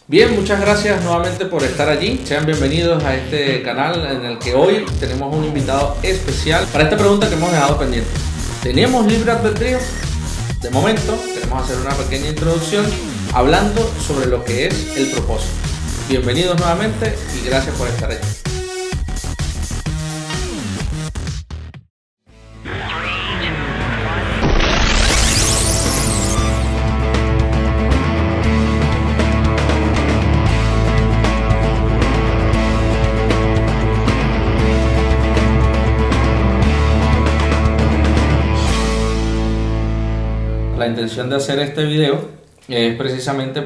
Bien, muchas gracias nuevamente por estar allí. Sean bienvenidos a este canal en el que hoy tenemos un invitado especial para esta pregunta que hemos dejado pendiente. ¿Tenemos libre albedrío? De momento, queremos hacer una pequeña introducción hablando sobre lo que es el propósito. Bienvenidos nuevamente y gracias por estar allí. La intención de hacer este video es precisamente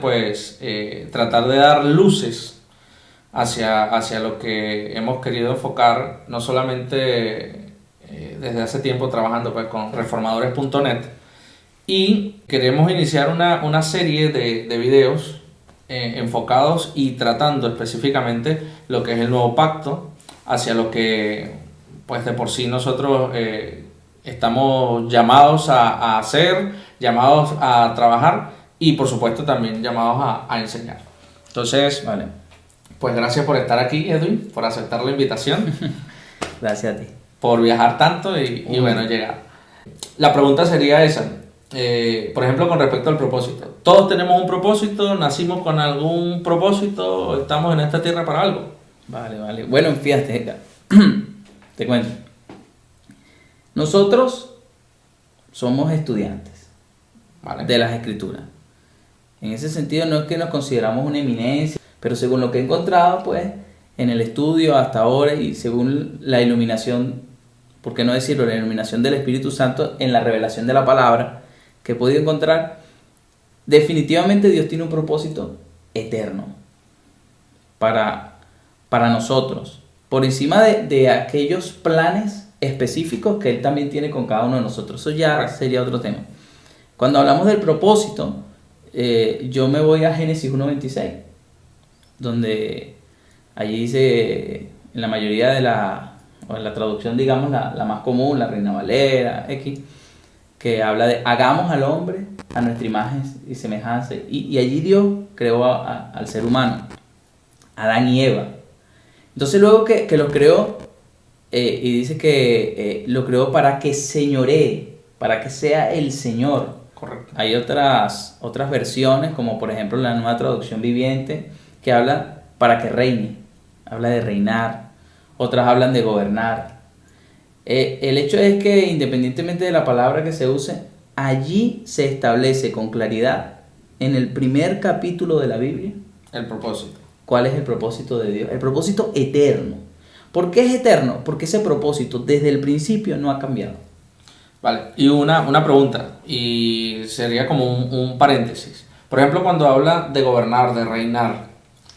tratar de dar luces hacia lo que hemos querido enfocar, no solamente desde hace tiempo trabajando con reformadores.net, y queremos iniciar una serie de videos enfocados y tratando específicamente lo que es el nuevo pacto, hacia lo que pues de por sí nosotros estamos llamados a hacer, llamados a trabajar y por supuesto también llamados a enseñar. Entonces, Vale. pues gracias por estar aquí, Edwin, por aceptar la invitación, Gracias a ti. por viajar tanto y bueno, llegar. La pregunta sería esa, por ejemplo, con respecto al propósito. ¿Todos tenemos un propósito? ¿Nacimos con algún propósito? ¿Estamos en esta tierra para algo? Vale. Bueno, fíjate, te cuento. Nosotros somos estudiantes Vale. de las Escrituras. En ese sentido no es que nos consideramos una eminencia, pero según lo que he encontrado, pues, en el estudio hasta ahora y según la iluminación, ¿por qué no decirlo? La iluminación del Espíritu Santo en la revelación de la palabra que he podido encontrar, definitivamente Dios tiene un propósito eterno para nosotros, por encima de aquellos planes específicos que Él también tiene con cada uno de nosotros. Eso ya sería otro tema. Cuando hablamos del propósito, yo me voy a Génesis 1:26, donde allí dice, en la mayoría o en la traducción, digamos, la más común, la Reina Valera, X, que habla de hagamos al hombre a nuestra imagen y semejanza. Y allí Dios creó al ser humano, Adán y Eva. Entonces luego que los creó, y dice que lo creó para que señoree, para que sea el Señor. Correcto. Hay otras versiones, como por ejemplo la Nueva Traducción Viviente, que habla para que reine, habla de reinar. Otras hablan de gobernar. El hecho es que independientemente de la palabra que se use, allí se establece con claridad en el primer capítulo de la Biblia El propósito. cuál es el propósito de Dios, el propósito eterno. ¿Por qué es eterno? Porque ese propósito desde el principio no ha cambiado. Vale, y una pregunta, y sería como un paréntesis. Por ejemplo, cuando habla de gobernar, de reinar,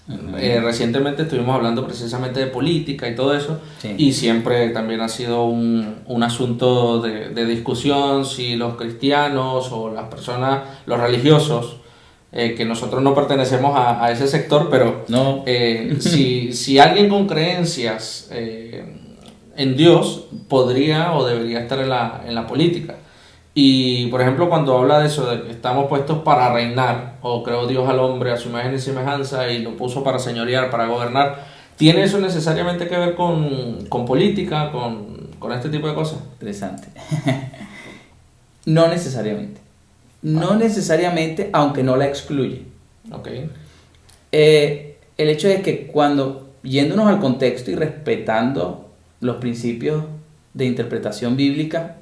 recientemente estuvimos hablando precisamente de política y todo eso, Sí. y siempre también ha sido un asunto de discusión si los cristianos o las personas, los religiosos, que nosotros no pertenecemos a ese sector, pero No. si alguien con creencias en Dios podría o debería estar en la política. Y por ejemplo, cuando habla de eso, de que estamos puestos para reinar, o creó Dios al hombre a su imagen y semejanza y lo puso para señorear, para gobernar, ¿tiene eso necesariamente que ver con política, con este tipo de cosas? Interesante. No necesariamente. No necesariamente, aunque no la excluye. Ok. El hecho es que cuando, yéndonos al contexto y respetando los principios de interpretación bíblica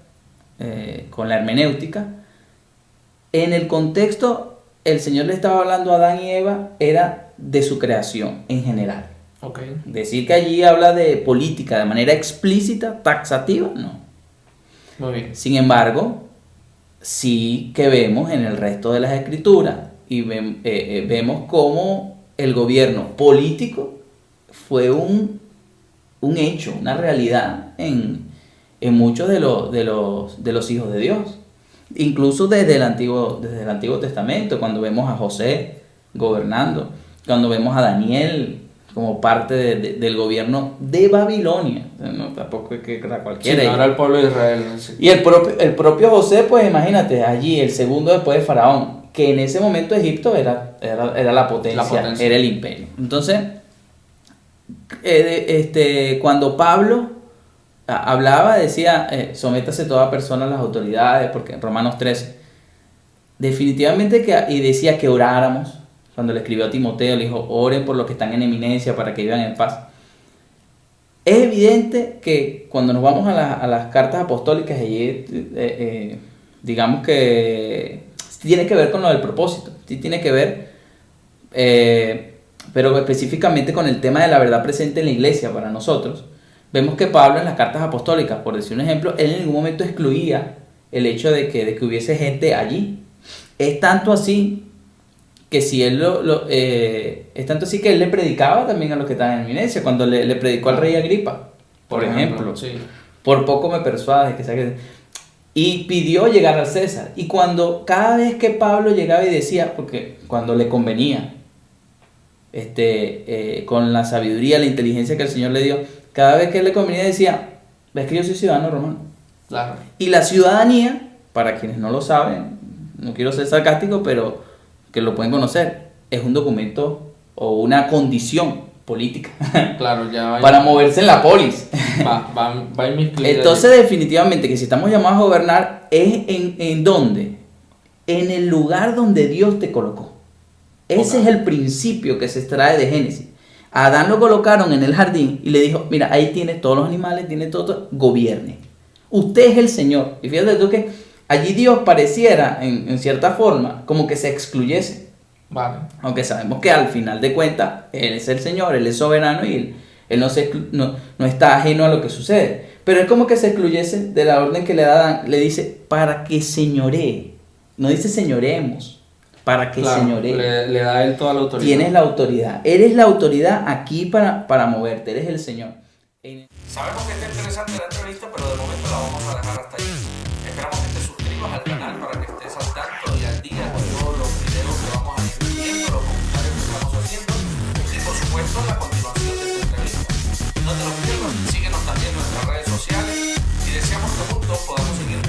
con la hermenéutica, en el contexto el Señor le estaba hablando a Adán y Eva, era de su creación en general. Ok. Decir que allí habla de política de manera explícita, taxativa, no. Muy bien. Sin embargo, sí que vemos en el resto de las escrituras y vemos cómo el gobierno político fue un hecho, una realidad en muchos de los hijos de Dios. Incluso desde el Antiguo Testamento, cuando vemos a José gobernando, cuando vemos a Daniel como parte del gobierno de Babilonia. No, tampoco es que era cualquiera. Sí, no era el pueblo de Israel. Sí. Y el propio José, pues imagínate, allí, el segundo después de Faraón. que en ese momento Egipto era la potencia, era el imperio. Entonces, cuando Pablo hablaba, decía, sométase toda persona a las autoridades, porque en Romanos 13, definitivamente y decía que oráramos. Cuando le escribió a Timoteo, le dijo, oren por los que están en eminencia para que vivan en paz. Es evidente que cuando nos vamos a las cartas apostólicas, digamos que tiene que ver con lo del propósito, sí tiene que ver, pero específicamente con el tema de la verdad presente en la iglesia para nosotros. Vemos que Pablo en las cartas apostólicas, por decir un ejemplo, él en ningún momento excluía el hecho de que hubiese gente allí. Es tanto así que es tanto así que él le predicaba también a los que estaban en eminencia, cuando le predicó al rey Agripa, por ejemplo, sí. Por poco me persuades y pidió llegar al César. Y cada vez que Pablo llegaba y decía, porque cuando le convenía, con la sabiduría, la inteligencia que el Señor le dio, cada vez que le convenía decía, ves que yo soy ciudadano romano. Claro. Y la ciudadanía, para quienes no lo saben, no quiero ser sarcástico, pero que lo pueden conocer, es un documento o una condición política. Claro, ya para moverse en la polis. Va inmiscuido. Entonces, definitivamente, que si estamos llamados a gobernar, ¿es en dónde? En el lugar donde Dios te colocó. Ese es el principio que se extrae de Génesis. A Adán lo colocaron en el jardín y le dijo, mira, ahí tienes todos los animales, tienes todo, gobierne. Usted es el Señor. Y fíjate tú que allí Dios pareciera, en cierta forma, como que se excluyese. Vale. Aunque sabemos que al final de cuentas, Él es el Señor, Él es soberano y Él no está ajeno a lo que sucede. Pero es como que se excluyese de la orden que le da, le dice, para que señoree. No dice señoremos, para que señoree. Le da a Él toda la autoridad. Tienes la autoridad. Eres la autoridad aquí para moverte, eres el Señor. Sabemos que está interesante la entrevista, pero de momento la vamos a dejar hasta ahí. Esperamos que te suscribas al canal para que estés al tanto y al día con todos los videos que vamos a ir viendo, los comentarios que estamos haciendo y por supuesto la continuación de esta entrevista. No te lo pierdas, síguenos también en nuestras redes sociales y deseamos que juntos podamos seguir